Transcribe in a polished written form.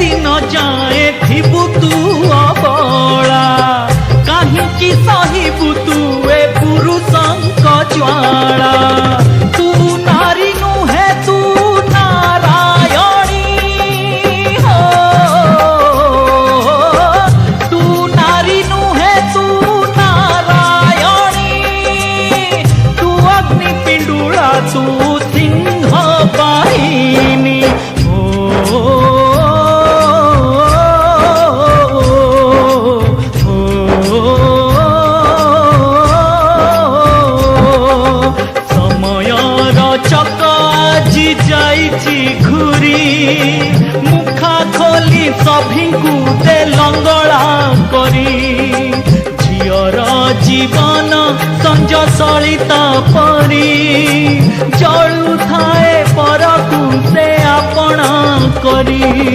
दिन जाए थिबु तू अबला काहींकि सहिबु तू ए पुरुषंक ज्वाला तू नारी नुहे तू नारायणी हो तू नारी नुहे तू नारायणी तू अग्नि पिंडुला तू सिंह बाहिनी घुरी मुखा खोली सभिंकु दे लंगड़ा करी झियर जीवन संज सलिता परी जलु थाए परकु से आपणा करी।